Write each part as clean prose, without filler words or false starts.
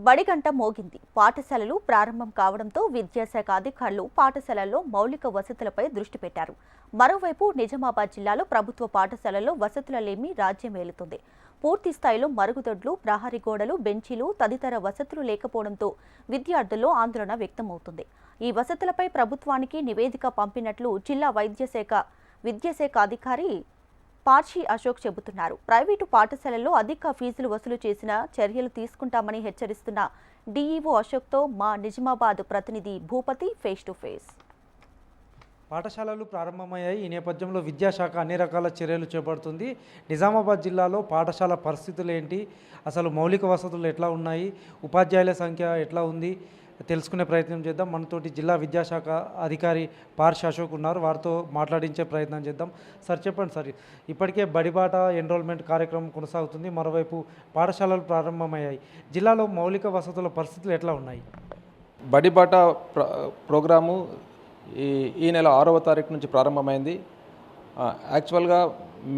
బడిగంట మోగింది. పాఠశాలలు ప్రారంభం కావడంతో విద్యాశాఖ అధికారులు పాఠశాలల్లో మౌలిక వసతులపై దృష్టి పెట్టారు. మరోవైపు నిజామాబాద్ జిల్లాలో ప్రభుత్వ పాఠశాలల్లో వసతుల లేమి రాజ్యమేలుతుంది. పూర్తి స్థాయిలో మరుగుదొడ్లు, ప్రహరీ గోడలు, బెంచీలు తదితర వసతులు లేకపోవడంతో విద్యార్థుల్లో ఆందోళన వ్యక్తమవుతుంది. ఈ వసతులపై ప్రభుత్వానికి నివేదిక పంపినట్లు జిల్లా విద్యాశాఖ అధికారి పార్షి అశోక్ చెబుతున్నారు. ప్రైవేటు పాఠశాలల్లో అధిక ఫీజులు వసూలు చేసిన చర్యలు తీసుకుంటామని హెచ్చరిస్తున్న డీఈఓ అశోక్తో మా నిజామాబాద్ ప్రతినిధి భూపతి ఫేస్ టు ఫేస్. పాఠశాలలు ప్రారంభమయ్యాయి. ఈ నేపథ్యంలో విద్యాశాఖ అన్ని రకాల చర్యలు చేపడుతుంది. నిజామాబాద్ జిల్లాలో పాఠశాల పరిస్థితులు ఏంటి, అసలు మౌలిక వసతులు ఎట్లా ఉన్నాయి, ఉపాధ్యాయుల సంఖ్య ఎట్లా ఉంది తెలుసుకునే ప్రయత్నం చేద్దాం. మనతోటి జిల్లా విద్యాశాఖ అధికారి పార్షి అశోక్ ఉన్నారు. వారితో మాట్లాడించే ప్రయత్నం చేద్దాం. సార్ చెప్పండి సార్, ఇప్పటికే బడిబాట ఎన్రోల్మెంట్ కార్యక్రమం కొనసాగుతుంది. మరోవైపు పాఠశాలలు ప్రారంభమయ్యాయి. జిల్లాలో మౌలిక వసతుల పరిస్థితులు ఎట్లా ఉన్నాయి? బడిబాట ప్రోగ్రాము ఈ నెల 6వ తారీఖు నుంచి ప్రారంభమైంది. యాక్చువల్గా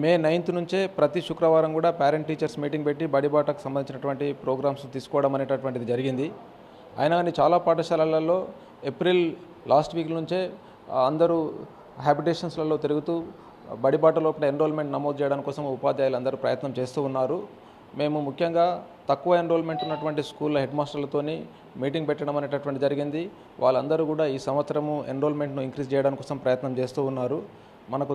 మే 9th నుంచే ప్రతి శుక్రవారం కూడా పేరెంట్ టీచర్స్ మీటింగ్ పెట్టి బడిబాటకు సంబంధించినటువంటి ప్రోగ్రామ్స్ తీసుకోవడం అనేటటువంటిది జరిగింది. అయినా కానీ చాలా పాఠశాలలలో ఏప్రిల్ లాస్ట్ వీక్ నుంచే అందరూ హ్యాబిటేషన్స్లలో తిరుగుతూ బడిబాట లోపల ఎన్రోల్మెంట్ నమోదు చేయడం కోసం ఉపాధ్యాయులు అందరూ ప్రయత్నం చేస్తూ ఉన్నారు. మేము ముఖ్యంగా తక్కువ ఎన్రోల్మెంట్ ఉన్నటువంటి స్కూళ్ళ హెడ్ మాస్టర్లతోని మీటింగ్ పెట్టడం అనేటటువంటి జరిగింది. వాళ్ళందరూ కూడా ఈ సంవత్సరము ఎన్రోల్మెంట్ను ఇంక్రీజ్ చేయడం కోసం ప్రయత్నం చేస్తూ ఉన్నారు. మనకు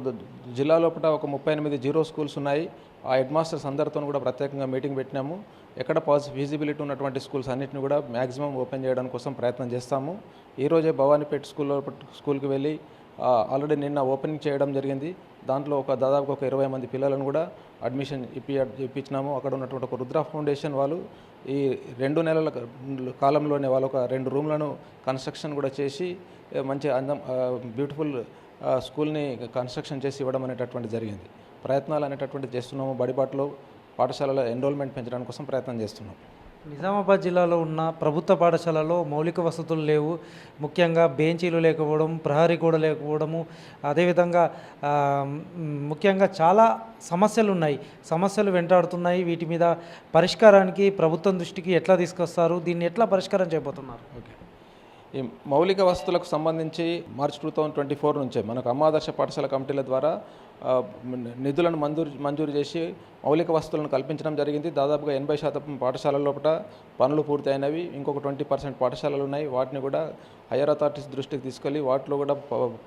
జిల్లా లోపల ఒక 38 జీరో స్కూల్స్ ఉన్నాయి. ఆ హెడ్ మాస్టర్స్ అందరితో కూడా ప్రత్యేకంగా మీటింగ్ పెట్టినాము. ఎక్కడ ఫీజిబిలిటీ ఉన్నటువంటి స్కూల్స్ అన్నింటిని కూడా మ్యాక్సిమం ఓపెన్ చేయడం కోసం ప్రయత్నం చేస్తాము. ఈరోజే భవానీపేట స్కూల్కి వెళ్ళి ఆల్రెడీ నిన్న ఓపెనింగ్ చేయడం జరిగింది. దాంట్లో దాదాపు ఒక 20 మంది పిల్లలను కూడా అడ్మిషన్ ఇప్పించినాము. అక్కడ ఉన్నటువంటి ఒక రుద్ర ఫౌండేషన్ వాళ్ళు ఈ 2 నెలల కాలంలోనే వాళ్ళు ఒక 2 రూమ్లను కన్స్ట్రక్షన్ కూడా చేసి మంచి బ్యూటిఫుల్ స్కూల్ని కన్స్ట్రక్షన్ చేసి ఇవ్వడం అనేటటువంటి జరిగింది. ప్రయత్నాలు అనేటటువంటి చేస్తున్నాము. బడిబాటలో పాఠశాలలో ఎన్రోల్మెంట్ పెంచడానికి కోసం ప్రయత్నం చేస్తున్నాం. నిజామాబాద్ జిల్లాలో ఉన్న ప్రభుత్వ పాఠశాలలో మౌలిక వసతులు లేవు. ముఖ్యంగా బెంచీలు లేకపోవడం, ప్రహరీ గోడ లేకపోవడము, అదేవిధంగా ముఖ్యంగా చాలా సమస్యలు ఉన్నాయి. సమస్యలు వెంటాడుతున్నాయి. వీటి మీద పరిష్కారానికి ప్రభుత్వం దృష్టికి ఎట్లా తీసుకొస్తారు? దీన్ని ఎట్లా పరిష్కారం చేయబోతున్నారు? ఓకే, ఈ మౌలిక వసతులకు సంబంధించి మార్చి 2024 నుంచే మనకు అమ్మాదర్శ పాఠశాల కమిటీల ద్వారా నిధులను మంజూరు చేసి మౌలిక వసతులను కల్పించడం జరిగింది. దాదాపుగా 80% పాఠశాలల లోపల పనులు పూర్తి అయినవి. ఇంకొక 20% పాఠశాలలు ఉన్నాయి. వాటిని కూడా హైయర్ అథారిటీస్ దృష్టికి తీసుకెళ్ళి వాటిలో కూడా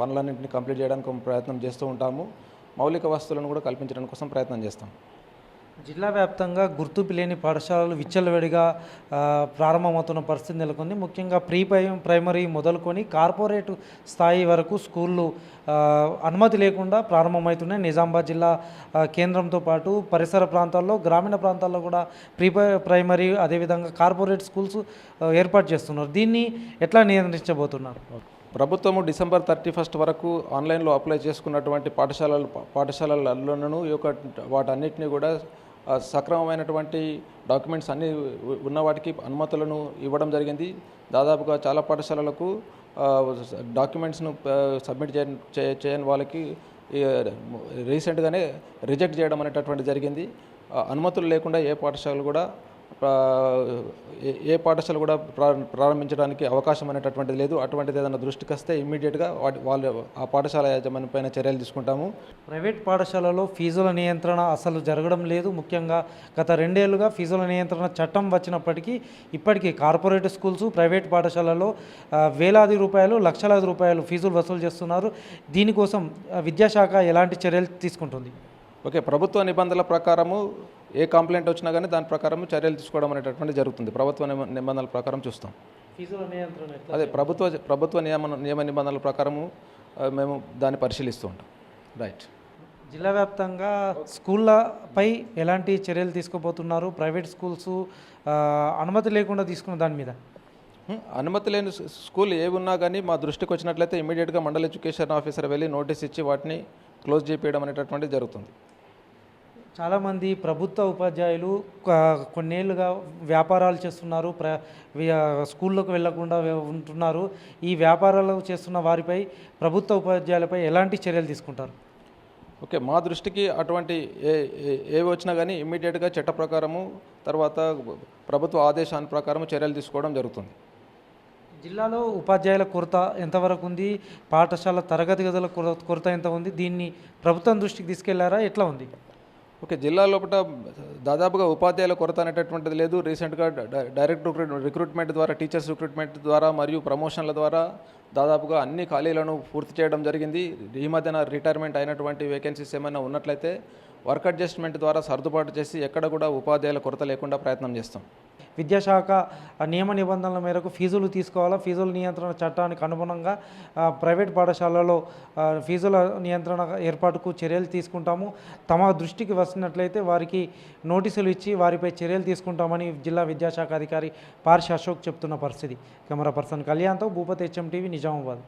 పనులన్నింటినీ కంప్లీట్ చేయడానికి ప్రయత్నం చేస్తూ ఉంటాము. మౌలిక వసతులను కూడా కల్పించడం కోసం ప్రయత్నం చేస్తాం. జిల్లా వ్యాప్తంగా గుర్తింపు లేని పాఠశాలలు విచ్చలవిడిగా ప్రారంభమవుతున్న పరిస్థితి నెలకొంది. ముఖ్యంగా ప్రైమరీ మొదలుకొని కార్పొరేట్ స్థాయి వరకు స్కూళ్ళు అనుమతి లేకుండా ప్రారంభమవుతున్నాయి. నిజామాబాద్ జిల్లా కేంద్రంతో పాటు పరిసర ప్రాంతాల్లో, గ్రామీణ ప్రాంతాల్లో కూడా ప్రైమరీ అదేవిధంగా కార్పొరేట్ స్కూల్స్ ఏర్పాటు చేస్తున్నారు. దీన్ని ఎట్లా నియంత్రించబోతున్నారు? ప్రభుత్వము December 31 వరకు ఆన్లైన్లో అప్లై చేసుకున్నటువంటి పాఠశాలలను వాటన్నిటిని కూడా సక్రమమైనటువంటి డాక్యుమెంట్స్ అన్నీ ఉన్న వాటికి అనుమతులను ఇవ్వడం జరిగింది. దాదాపుగా చాలా పాఠశాలలకు డాక్యుమెంట్స్ను సబ్మిట్ చేయని వాళ్ళకి రీసెంట్గానే రిజెక్ట్ చేయడం అనేటటువంటి జరిగింది. అనుమతులు లేకుండా ఏ పాఠశాల కూడా ప్రారంభించడానికి అవకాశం అనేటటువంటిది లేదు. అటువంటిది ఏదైనా దృష్టికి వస్తే ఇమ్మీడియట్గా వాళ్ళు ఆ పాఠశాల యాజమాన్యం పైన చర్యలు తీసుకుంటాము. ప్రైవేట్ పాఠశాలలో ఫీజుల నియంత్రణ అసలు జరగడం లేదు. ముఖ్యంగా గత 2 ఏళ్లుగా ఫీజుల నియంత్రణ చట్టం వచ్చినప్పటికీ ఇప్పటికీ కార్పొరేట్ స్కూల్స్, ప్రైవేట్ పాఠశాలలో వేలాది రూపాయలు, లక్షలాది రూపాయలు ఫీజులు వసూలు చేస్తున్నారు. దీనికోసం విద్యాశాఖ ఎలాంటి చర్యలు తీసుకుంటుంది? ఓకే, ప్రభుత్వ నిబంధనల ప్రకారము ఏ కంప్లైంట్ వచ్చినా కానీ దాని ప్రకారం చర్యలు తీసుకోవడం అనేటటువంటి జరుగుతుంది. ప్రభుత్వ నిబంధనల ప్రకారం చూస్తాం. ఫీజుల నియంత్రణ అదే ప్రభుత్వ నియమ నిబంధనల ప్రకారము మేము దాన్ని పరిశీలిస్తూ ఉంటాం. రైట్. జిల్లా వ్యాప్తంగా స్కూళ్ళపై ఎలాంటి చర్యలు తీసుకోబోతున్నారు? ప్రైవేట్ స్కూల్స్ అనుమతి లేకుండా తీసుకున్న దాని మీద అనుమతి లేని స్కూల్ ఏ ఉన్నా కానీ మా దృష్టికి వచ్చినట్లయితే ఇమీడియట్గా మండల ఎడ్యుకేషన్ ఆఫీసర్ వెళ్ళి నోటీస్ ఇచ్చి వాటిని క్లోజ్ చేయడం అనేటటువంటిది జరుగుతుంది. చాలామంది ప్రభుత్వ ఉపాధ్యాయులు కొన్నేళ్లుగా వ్యాపారాలు చేస్తున్నారు, స్కూళ్ళకు వెళ్లకుండా ఉంటున్నారు. ఈ వ్యాపారాలు చేస్తున్న వారిపై ప్రభుత్వ ఉపాధ్యాయులపై ఎలాంటి చర్యలు తీసుకుంటారు? ఓకే, మా దృష్టికి అటువంటి ఏవి వచ్చినా కానీ ఇమ్మీడియట్గా చట్ట ప్రకారము తర్వాత ప్రభుత్వ ఆదేశాల ప్రకారం చర్యలు తీసుకోవడం జరుగుతుంది. జిల్లాలో ఉపాధ్యాయుల కొరత ఎంతవరకు ఉంది? పాఠశాల తరగతి గదుల కొరత ఎంత ఉంది? దీన్ని ప్రభుత్వం దృష్టికి తీసుకెళ్లారా? ఎట్లా ఉంది? ఓకే, జిల్లా లోపల దాదాపుగా ఉపాధ్యాయుల కొరత అనేటటువంటిది లేదు. రీసెంట్గా డైరెక్ట్ రిక్రూట్మెంట్ ద్వారా, టీచర్స్ రిక్రూట్మెంట్ ద్వారా మరియు ప్రమోషన్ల ద్వారా దాదాపుగా అన్ని ఖాళీలను పూర్తి చేయడం జరిగింది. ఈ మధ్యన రిటైర్మెంట్ అయినటువంటి వేకెన్సీస్ ఏమైనా ఉన్నట్లయితే వర్క్ అడ్జస్ట్మెంట్ ద్వారా సర్దుబాటు చేసి ఎక్కడ కూడా ఉపాధ్యాయుల కొరత లేకుండా ప్రయత్నం చేస్తాం. విద్యాశాఖ నియమ నిబంధనల మేరకు ఫీజులు తీసుకోవాలా? ఫీజుల నియంత్రణ చట్టానికి అనుగుణంగా ప్రైవేట్ పాఠశాలలో ఫీజుల నియంత్రణ ఏర్పాటుకు చర్యలు తీసుకుంటాము. తమ దృష్టికి వస్తున్నట్లయితే వారికి నోటీసులు ఇచ్చి వారిపై చర్యలు తీసుకుంటామని జిల్లా విద్యాశాఖ అధికారి పార్షి అశోక్ చెప్తున్న పరిస్థితి. కెమెరా పర్సన్ కళ్యాణ్తో భూపతి, HM టీవీ, నిజామాబాద్.